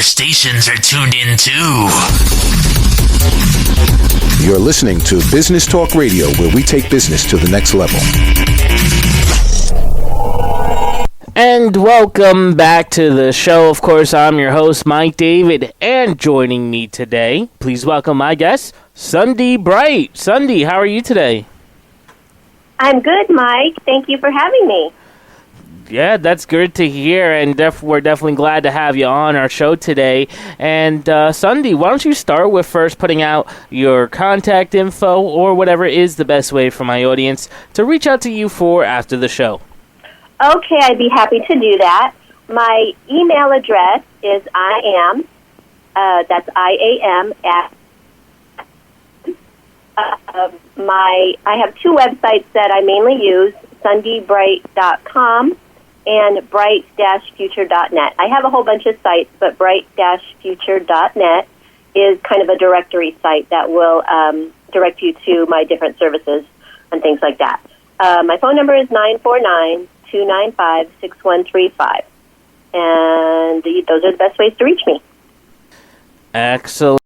stations are tuned in too. You're listening to Business Talk Radio, where we take business to the next level. And welcome back to the show. Of course, I'm your host, Mike David, and joining me today, please welcome my guest, Sunday Bright. Sunday, how are you today? I'm good, Mike. Thank you for having me. Yeah, that's good to hear, and we're definitely glad to have you on our show today. And Sunday, why don't you start with first putting out your contact info or whatever is the best way for my audience to reach out to you for after the show. Okay, I'd be happy to do that. My email address is that's IAM at I have two websites that I mainly use, sundaybright.com and bright-future.net. I have a whole bunch of sites, but bright-future.net is kind of a directory site that will direct you to my different services and things like that. My phone number is 949-295-6135, and those are the best ways to reach me. Excellent.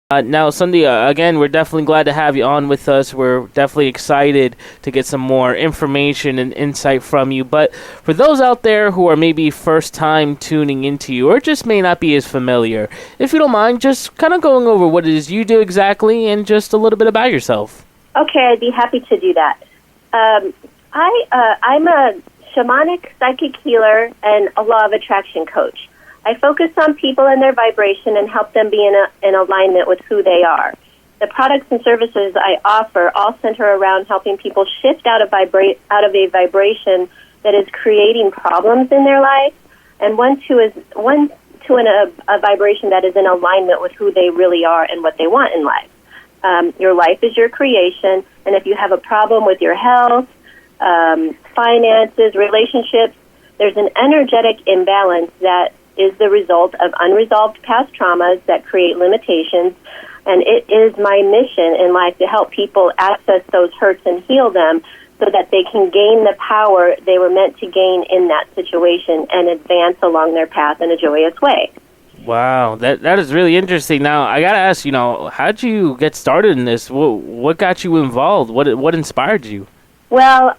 Now, Sunday, again, we're definitely glad to have you on with us. We're definitely excited to get some more information and insight from you. But for those out there who are maybe first time tuning into you or just may not be as familiar, if you don't mind, just kind of going over what it is you do exactly and just a little bit about yourself. Okay, I'd be happy to do that. I'm a shamanic psychic healer and a law of attraction coach. I focus on people and their vibration and help them be in alignment with who they are. The products and services I offer all center around helping people shift out of a vibration that is creating problems in their life, and one to a vibration that is in alignment with who they really are and what they want in life. Your life is your creation, and if you have a problem with your health, finances, relationships, there's an energetic imbalance that is the result of unresolved past traumas that create limitations, and it is my mission in life to help people access those hurts and heal them so that they can gain the power they were meant to gain in that situation and advance along their path in a joyous way. Wow, that is really interesting. Now, I got to ask, how'd you get started in this? What got you involved? What inspired you? Well,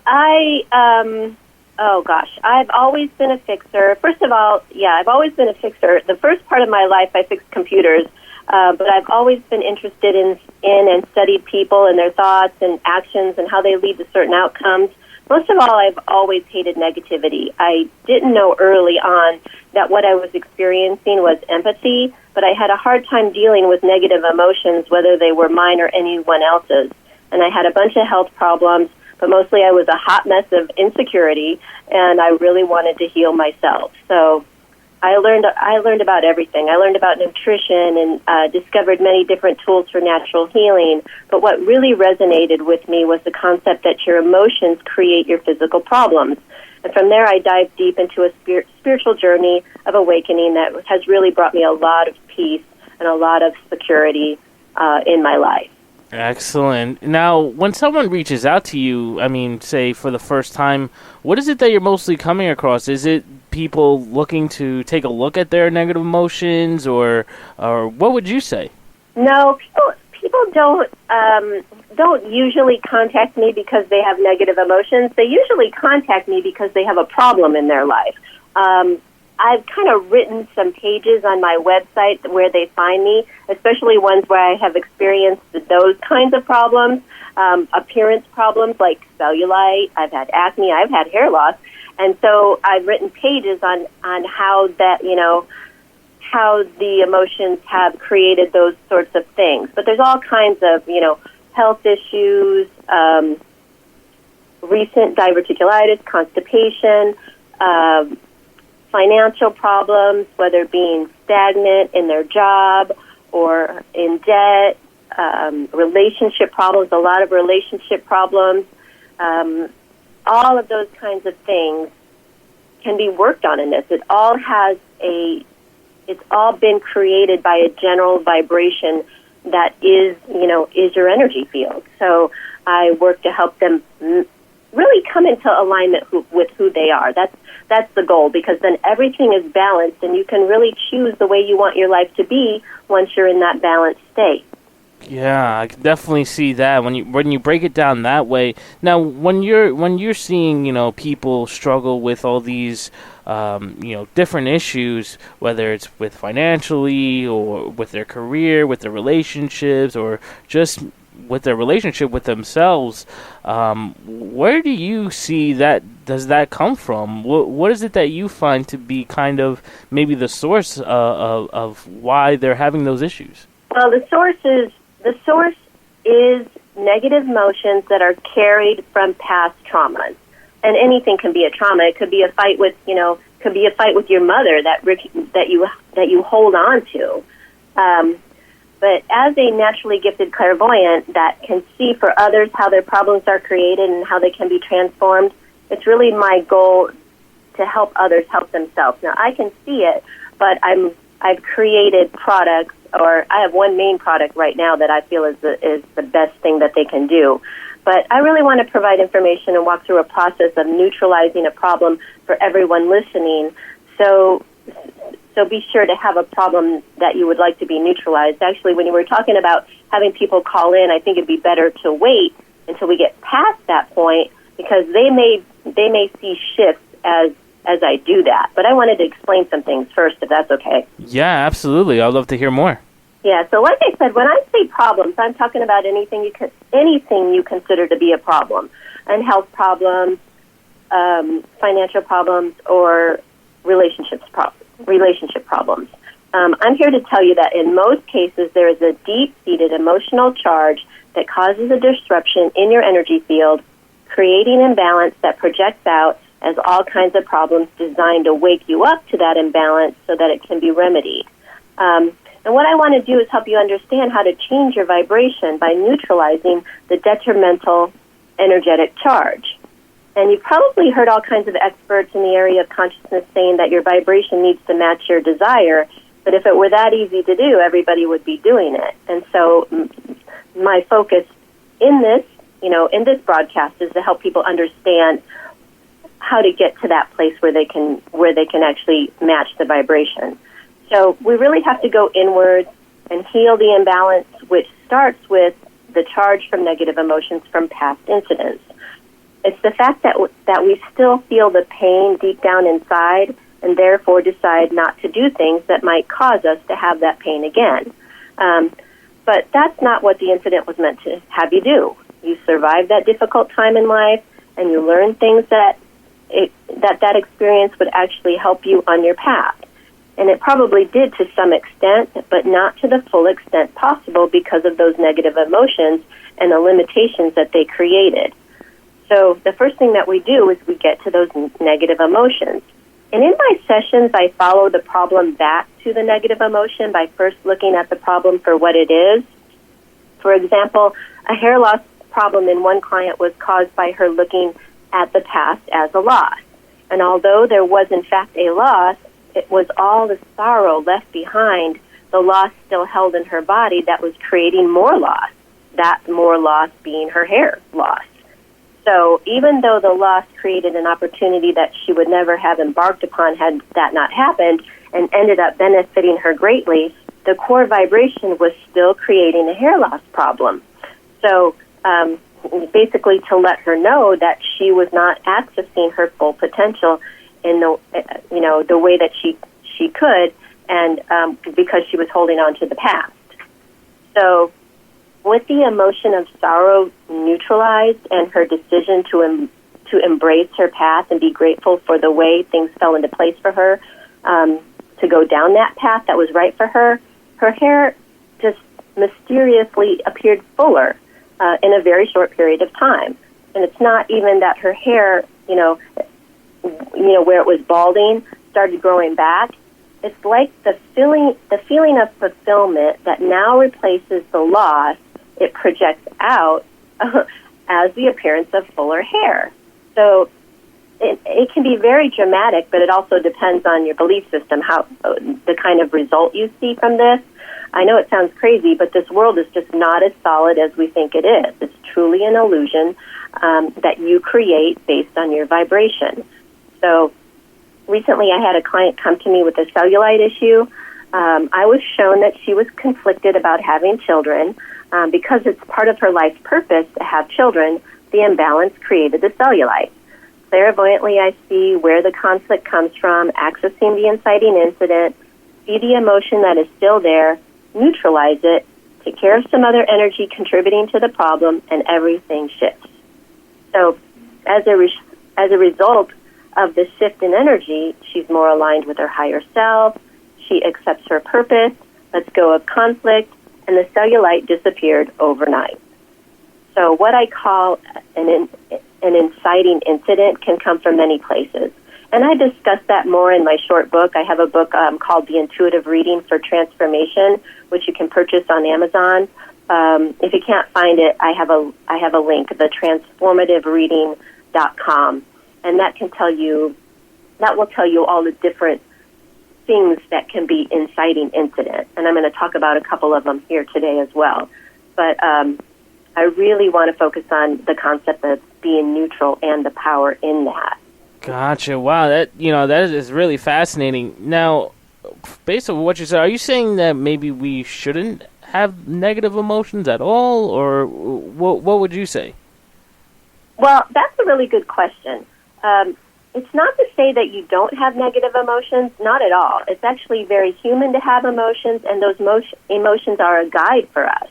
I've always been a fixer. First of all, I've always been a fixer. The first part of my life, I fixed computers, but I've always been interested in and studied people and their thoughts and actions and how they lead to certain outcomes. Most of all, I've always hated negativity. I didn't know early on that what I was experiencing was empathy, but I had a hard time dealing with negative emotions, whether they were mine or anyone else's. And I had a bunch of health problems, but mostly I was a hot mess of insecurity, and I really wanted to heal myself. So I learned about everything. I learned about nutrition and discovered many different tools for natural healing. But what really resonated with me was the concept that your emotions create your physical problems. And from there, I dived deep into a spiritual journey of awakening that has really brought me a lot of peace and a lot of security in my life. Excellent. Now, when someone reaches out to you, say for the first time, what is it that you're mostly coming across? Is it people looking to take a look at their negative emotions, or what would you say? No, people don't usually contact me because they have negative emotions. They usually contact me because they have a problem in their life. I've kind of written some pages on my website where they find me, especially ones where I have experienced those kinds of problems, appearance problems like cellulite. I've had acne. I've had hair loss. And so I've written pages on how that, how the emotions have created those sorts of things. But there's all kinds of, health issues, recent diverticulitis, constipation, financial problems, whether being stagnant in their job or in debt, relationship problems, a lot of relationship problems. All of those kinds of things can be worked on in this. It's all been created by a general vibration that is your energy field. So I work to help them really come into alignment with who they are. That's the goal, because then everything is balanced and you can really choose the way you want your life to be once you're in that balanced state. Yeah, I can definitely see that when you break it down that way. Now, when you're seeing, people struggle with all these different issues, whether it's with financially or with their career, with their relationships, or just with their relationship with themselves, where do you see that? Does that come from? What is it that you find to be kind of maybe the source of why they're having those issues? Well, the source is negative emotions that are carried from past traumas, and anything can be a trauma. It could be a fight with your mother that you hold on to. But as a naturally gifted clairvoyant that can see for others how their problems are created and how they can be transformed, it's really my goal to help others help themselves. Now, I can see it, but I've created products, or I have one main product right now that I feel is the best thing that they can do. But I really want to provide information and walk through a process of neutralizing a problem for everyone listening. So be sure to have a problem that you would like to be neutralized. Actually, when you were talking about having people call in, I think it'd be better to wait until we get past that point, because they may see shifts as I do that. But I wanted to explain some things first, if that's okay. Yeah, absolutely. I'd love to hear more. Yeah, so like I said, when I say problems, I'm talking about anything you consider to be a problem, and health problems, financial problems, or relationship problems. I'm here to tell you that in most cases, there is a deep-seated emotional charge that causes a disruption in your energy field, creating imbalance that projects out as all kinds of problems designed to wake you up to that imbalance so that it can be remedied. And what I want to do is help you understand how to change your vibration by neutralizing the detrimental energetic charge. And you've probably heard all kinds of experts in the area of consciousness saying that your vibration needs to match your desire, but if it were that easy to do, everybody would be doing it. And so my focus in this broadcast is to help people understand how to get to that place where they can actually match the vibration. So we really have to go inwards and heal the imbalance, which starts with the charge from negative emotions from past incidents. It's the fact that we still feel the pain deep down inside and therefore decide not to do things that might cause us to have that pain again. But that's not what the incident was meant to have you do. You survived that difficult time in life, and you learned things that experience would actually help you on your path. And it probably did to some extent, but not to the full extent possible because of those negative emotions and the limitations that they created. So the first thing that we do is we get to those negative emotions. And in my sessions, I follow the problem back to the negative emotion by first looking at the problem for what it is. For example, a hair loss problem in one client was caused by her looking at the past as a loss. And although there was in fact a loss, it was all the sorrow left behind, the loss still held in her body that was creating more loss, that more loss being her hair loss. So even though the loss created an opportunity that she would never have embarked upon had that not happened and ended up benefiting her greatly, the core vibration was still creating a hair loss problem. So basically to let her know that she was not accessing her full potential in the way that she could, and because she was holding on to the past. So with the emotion of sorrow neutralized and her decision to embrace her path and be grateful for the way things fell into place for her, to go down that path that was right for her, her hair just mysteriously appeared fuller in a very short period of time. And it's not even that her hair, where it was balding, started growing back. It's like the feeling of fulfillment that now replaces the loss. It projects out as the appearance of fuller hair. So it can be very dramatic, but it also depends on your belief system, how the kind of result you see from this. I know it sounds crazy, but this world is just not as solid as we think it is. It's truly an illusion that you create based on your vibration. So recently I had a client come to me with a cellulite issue. I was shown that she was conflicted about having children. Because it's part of her life's purpose to have children, the imbalance created the cellulite. Clairvoyantly, I see where the conflict comes from, accessing the inciting incident, see the emotion that is still there, neutralize it, take care of some other energy contributing to the problem, and everything shifts. So as a result of this shift in energy, she's more aligned with her higher self, she accepts her purpose, lets go of conflict, and the cellulite disappeared overnight. So what I call an inciting incident can come from many places. And I discuss that more in my short book. I have a book called The Intuitive Reading for Transformation, which you can purchase on Amazon. If you can't find it, I have a link, thetransformativereading.com, and that will tell you all the different things that can be inciting incident. And I'm going to talk about a couple of them here today as well. But I really want to focus on the concept of being neutral and the power in that. Gotcha. Wow, that is really fascinating. Now, based on what you said, are you saying that maybe we shouldn't have negative emotions at all, or what would you say? Well, that's a really good question. It's not to say that you don't have negative emotions, not at all. It's actually very human to have emotions, and those emotions are a guide for us.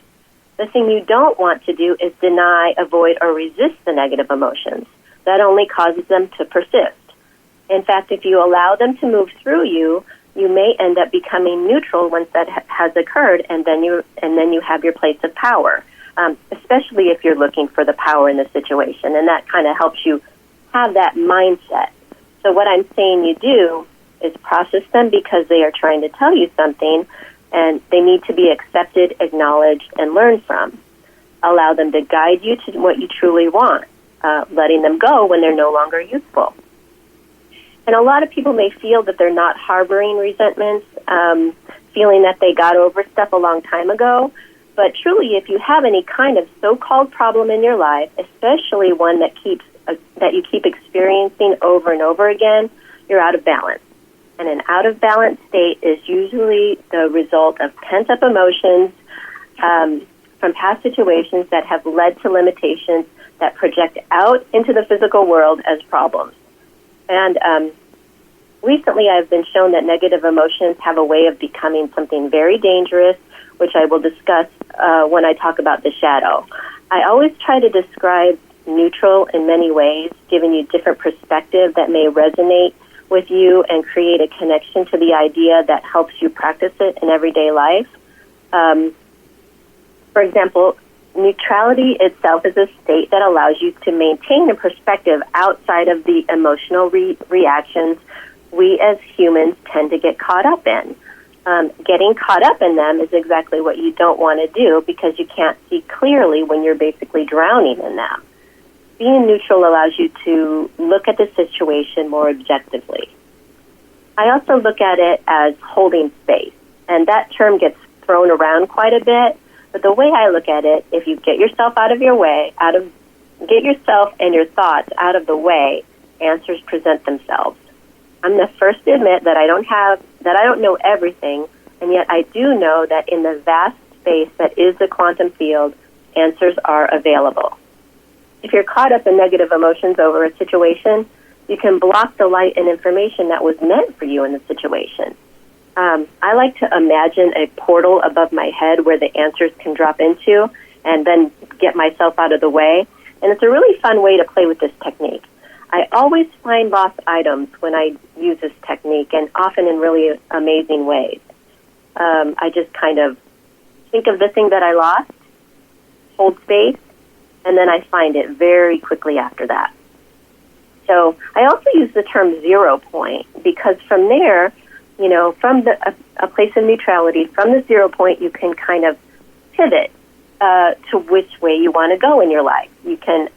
The thing you don't want to do is deny, avoid, or resist the negative emotions. That only causes them to persist. In fact, if you allow them to move through you, you may end up becoming neutral once that has occurred, and then you have your place of power, especially if you're looking for the power in the situation, and that kind of helps you have that mindset. So what I'm saying you do is process them because they are trying to tell you something, and they need to be accepted, acknowledged, and learned from. Allow them to guide you to what you truly want, letting them go when they're no longer useful. And a lot of people may feel that they're not harboring resentments, feeling that they got over stuff a long time ago. But truly, if you have any kind of so-called problem in your life, especially one that you keep experiencing over and over again, you're out of balance. And an out-of-balance state is usually the result of pent-up emotions from past situations that have led to limitations that project out into the physical world as problems. And recently I've been shown that negative emotions have a way of becoming something very dangerous, which I will discuss when I talk about the shadow. I always try to describe neutral in many ways, giving you different perspective that may resonate with you and create a connection to the idea that helps you practice it in everyday life. For example, neutrality itself is a state that allows you to maintain a perspective outside of the emotional reactions we as humans tend to get caught up in. Getting caught up in them is exactly what you don't want to do because you can't see clearly when you're basically drowning in them. Being neutral allows you to look at the situation more objectively. I also look at it as holding space, and that term gets thrown around quite a bit, but the way I look at it, if you get yourself out of your way, get yourself and your thoughts out of the way, answers present themselves. I'm the first to admit that I don't know everything, and yet I do know that in the vast space that is the quantum field, answers are available. If you're caught up in negative emotions over a situation, you can block the light and information that was meant for you in the situation. I like to imagine a portal above my head where the answers can drop into and then get myself out of the way. And it's a really fun way to play with this technique. I always find lost items when I use this technique, and often in really amazing ways. I just kind of think of the thing that I lost, hold space, and then I find it very quickly after that. So I also use the term 0 point because from there, from a place of neutrality, from the 0 point, you can kind of pivot to which way you want to go in your life. You can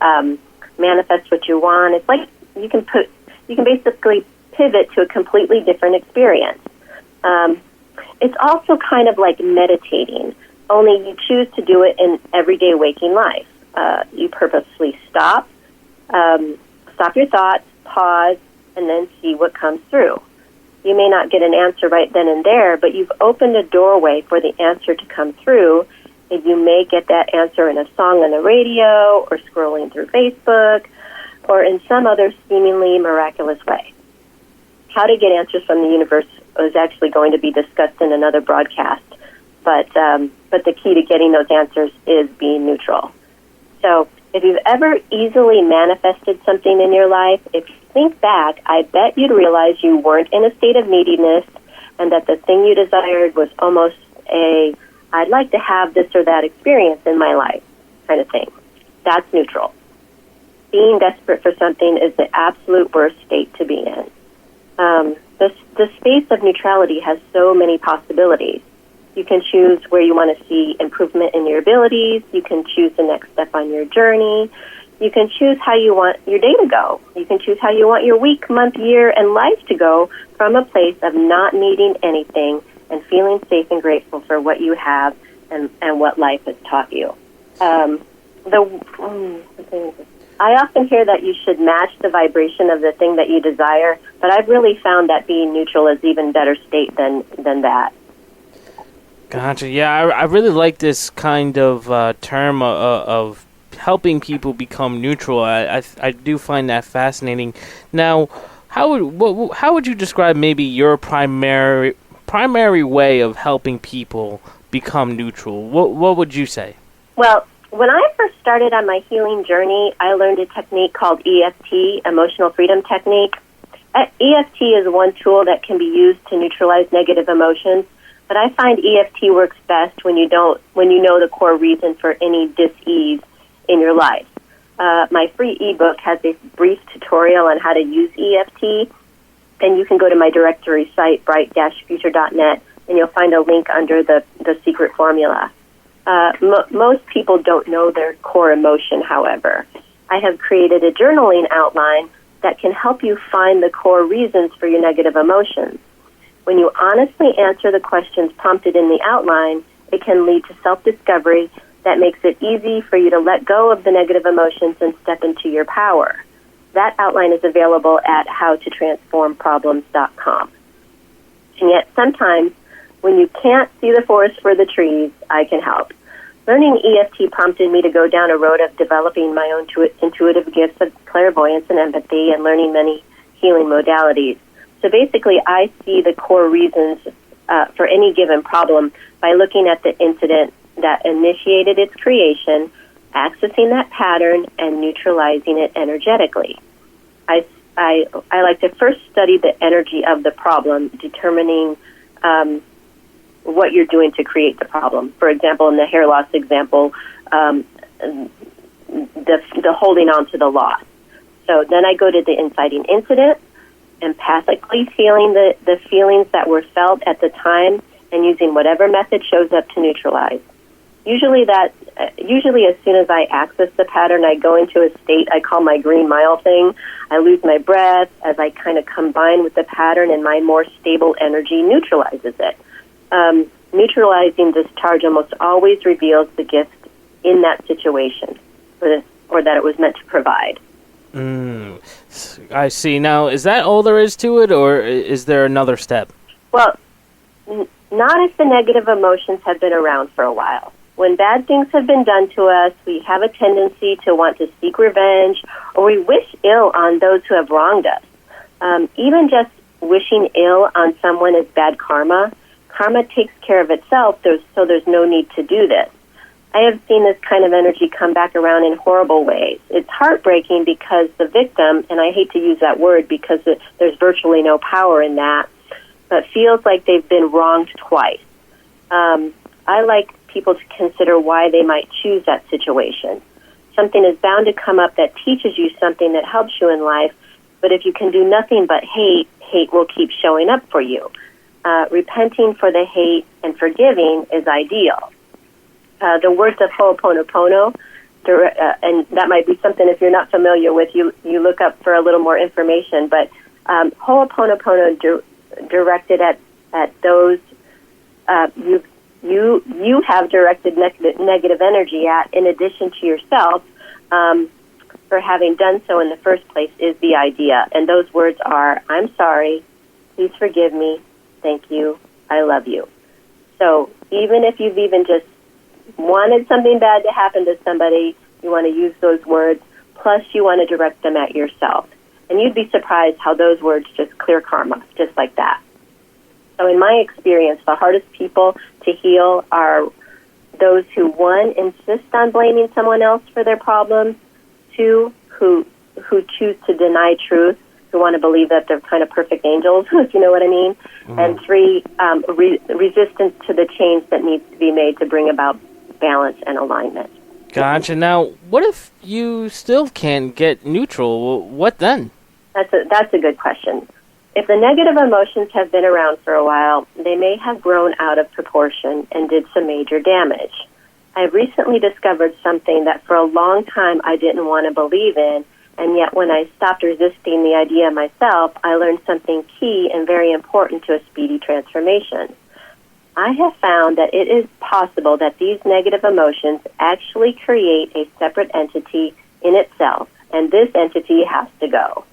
manifest what you want. It's like you can basically pivot to a completely different experience. For It's also kind of like meditating, only you choose to do it in everyday waking life. You purposely stop your thoughts, pause, and then see what comes through. You may not get an answer right then and there, but you've opened a doorway for the answer to come through, and you may get that answer in a song on the radio or scrolling through Facebook or in some other seemingly miraculous way. How to get answers from the universe is actually going to be discussed in another broadcast, but the key to getting those answers is being neutral. So if you've ever easily manifested something in your life, if you think back, I bet you'd realize you weren't in a state of neediness and that the thing you desired was almost I'd like to have this or that experience in my life kind of thing. That's neutral. Being desperate for something is the absolute worst state to be in. The space of neutrality has so many possibilities. You can choose where you want to see improvement in your abilities. You can choose the next step on your journey. You can choose how you want your day to go. You can choose how you want your week, month, year, and life to go from a place of not needing anything and feeling safe and grateful for what you have and what life has taught you. I often hear that you should match the vibration of the thing that you desire, but I've really found that being neutral is even better state than that. Gotcha. Yeah, I really like this kind of term of helping people become neutral. I do find that fascinating. Now, how would you describe maybe your primary way of helping people become neutral? What would you say? Well, when I first started on my healing journey, I learned a technique called EFT, Emotional Freedom Technique. EFT is one tool that can be used to neutralize negative emotions, but I find EFT works best when you know the core reason for any dis-ease in your life. My free ebook has a brief tutorial on how to use EFT, and you can go to my directory site, bright-future.net, and you'll find a link under the secret formula. Most people don't know their core emotion, however. I have created a journaling outline that can help you find the core reasons for your negative emotions. When you honestly answer the questions prompted in the outline, it can lead to self-discovery that makes it easy for you to let go of the negative emotions and step into your power. That outline is available at howtotransformproblems.com. And yet sometimes, when you can't see the forest for the trees, I can help. Learning EFT prompted me to go down a road of developing my own intuitive gifts of clairvoyance and empathy and learning many healing modalities. So basically, I see the core reasons for any given problem by looking at the incident that initiated its creation, accessing that pattern, and neutralizing it energetically. I like to first study the energy of the problem, determining what you're doing to create the problem. For example, in the hair loss example, the holding on to the loss. So then I go to the inciting incident, empathically feeling the feelings that were felt at the time and using whatever method shows up to neutralize. Usually as soon as I access the pattern, I go into a state I call my green mile thing. I lose my breath as I kind of combine with the pattern, and my more stable energy neutralizes it. Neutralizing discharge almost always reveals the gift in that situation, or that it was meant to provide. I see. Now, is that all there is to it, or is there another step? Well, not if the negative emotions have been around for a while. When bad things have been done to us, we have a tendency to want to seek revenge, or we wish ill on those who have wronged us. Even just wishing ill on someone is bad karma. Karma takes care of itself, so there's no need to do this. I have seen this kind of energy come back around in horrible ways. It's heartbreaking because the victim, and I hate to use that word because there's virtually no power in that, but feels like they've been wronged twice. I like people to consider why they might choose that situation. Something is bound to come up that teaches you something that helps you in life, but if you can do nothing but hate will keep showing up for you. Repenting for the hate and forgiving is ideal. The words of Ho'oponopono, and that might be something if you're not familiar with, you look up for a little more information, but Ho'oponopono directed at those you have directed negative energy at, in addition to yourself, for having done so in the first place, is the idea. And those words are, I'm sorry, please forgive me, thank you, I love you. So even if you've even just wanted something bad to happen to somebody, you want to use those words, plus you want to direct them at yourself. And you'd be surprised how those words just clear karma, just like that. So in my experience, the hardest people to heal are those who, one, insist on blaming someone else for their problems, two, who choose to deny truth, who want to believe that they're kind of perfect angels, if you know what I mean, and three, resistance to the change that needs to be made to bring about balance and alignment. Gotcha. Now, what if you still can't get neutral? What then? That's a good question. If the negative emotions have been around for a while, they may have grown out of proportion and did some major damage. I've recently discovered something that for a long time I didn't want to believe in, and yet when I stopped resisting the idea myself, I learned something key and very important to a speedy transformation. I have found that it is possible that these negative emotions actually create a separate entity in itself, and this entity has to go.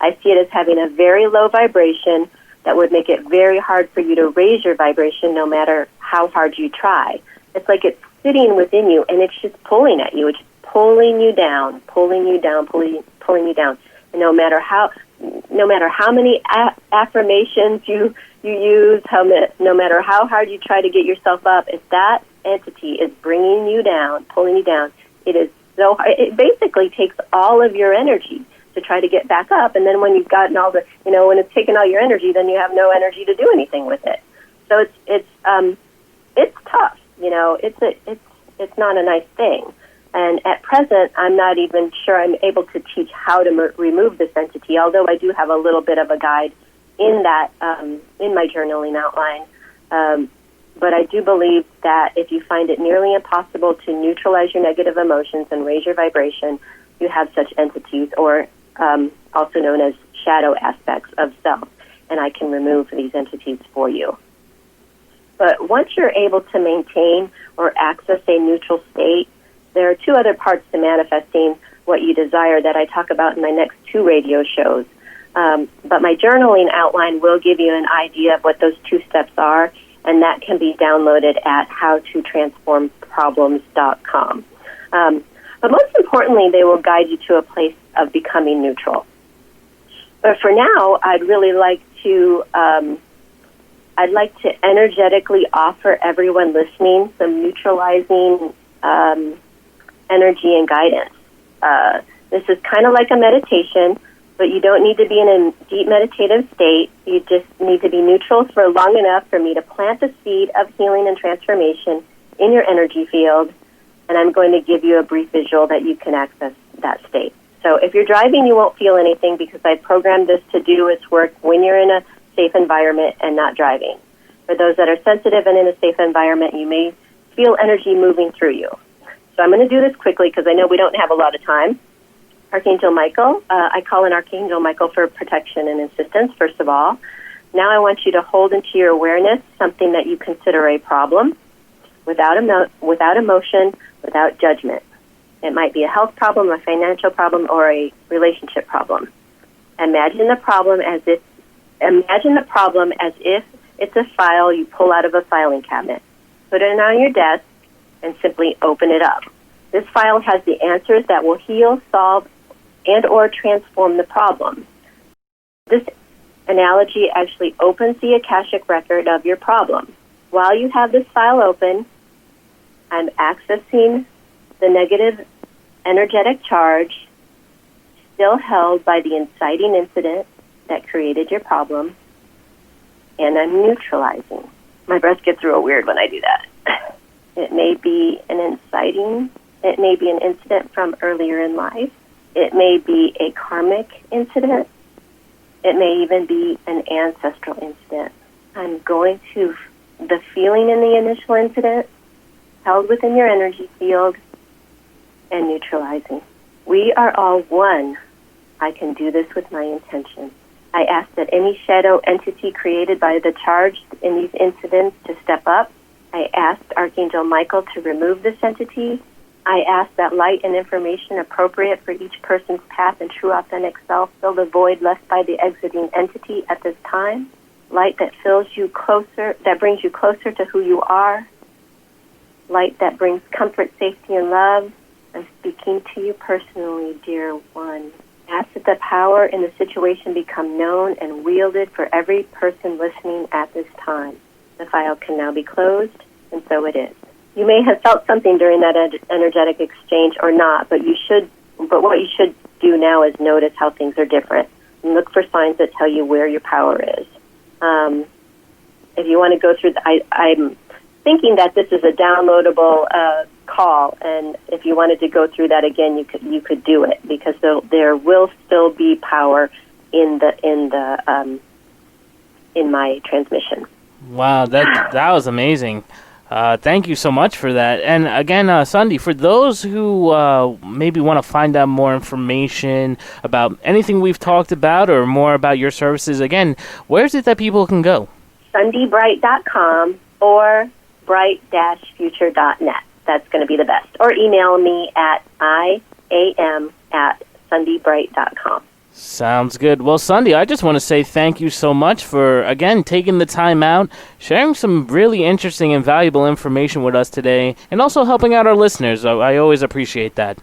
I see it as having a very low vibration that would make it very hard for you to raise your vibration no matter how hard you try. It's like it's sitting within you, and it's just pulling at you. It's pulling you down, pulling you down, pulling you down. And no matter how many affirmations you use, no matter how hard you try to get yourself up, if that entity is bringing you down, pulling you down, it is so hard. It basically takes all of your energy to try to get back up, and then when you've gotten all the, when it's taken all your energy, then you have no energy to do anything with it. So it's tough. It's not a nice thing. And at present, I'm not even sure I'm able to teach how to remove this entity, although I do have a little bit of a guide in that, in my journaling outline. But I do believe that if you find it nearly impossible to neutralize your negative emotions and raise your vibration, you have such entities, or also known as shadow aspects of self, and I can remove these entities for you. But once you're able to maintain or access a neutral state, there are two other parts to manifesting what you desire that I talk about in my next 2 radio shows. But my journaling outline will give you an idea of what those 2 steps are, and that can be downloaded at howtotransformproblems.com. But most importantly, they will guide you to a place of becoming neutral. But for now, I'd really like to energetically offer everyone listening some neutralizing energy and guidance. This is kind of like a meditation, but you don't need to be in a deep meditative state. You just need to be neutral for long enough for me to plant the seed of healing and transformation in your energy field, and I'm going to give you a brief visual that you can access that state. So if you're driving, you won't feel anything because I programmed this to do its work when you're in a safe environment and not driving. For those that are sensitive and in a safe environment, you may feel energy moving through you. So I'm going to do this quickly because I know we don't have a lot of time. Archangel Michael, I call in Archangel Michael for protection and assistance, first of all. Now I want you to hold into your awareness something that you consider a problem without emotion, without judgment. It might be a health problem, a financial problem, or a relationship problem. Imagine the problem as if it's a file you pull out of a filing cabinet. Put it on your desk and simply open it up. This file has the answers that will heal, solve, and or transform the problem. This analogy actually opens the Akashic record of your problem. While you have this file open, I'm accessing the negative energetic charge still held by the inciting incident that created your problem, and I'm neutralizing. My breath gets real weird when I do that. It may be an incident from earlier in life. It may be a karmic incident. It may even be an ancestral incident. I'm going to the feeling in the initial incident, held within your energy field, and neutralizing. We are all one. I can do this with my intention. I ask that any shadow entity created by the charged in these incidents to step up. I ask Archangel Michael to remove this entity. I ask that light and information appropriate for each person's path and true authentic self fill the void left by the exiting entity at this time. Light that fills you closer, that brings you closer to who you are. Light that brings comfort, safety, and love. I'm speaking to you personally, dear one. Ask that the power in the situation become known and wielded for every person listening at this time. The file can now be closed, and so it is. You may have felt something during that energetic exchange or not, but what you should do now is notice how things are different and look for signs that tell you where your power is. If you want to go through, I'm thinking that this is a downloadable call, and if you wanted to go through that again, you could do it, because there will still be power in my transmission. Wow, that was amazing. Thank you so much for that. And again, Sandy, for those who maybe want to find out more information about anything we've talked about or more about your services, again, where is it that people can go? SundyBright.com or bright-future.net. That's going to be the best. Or email me at iam@sundybright.com. Sounds good. Well, Sandy, I just want to say thank you so much for, again, taking the time out, sharing some really interesting and valuable information with us today, and also helping out our listeners. I always appreciate that.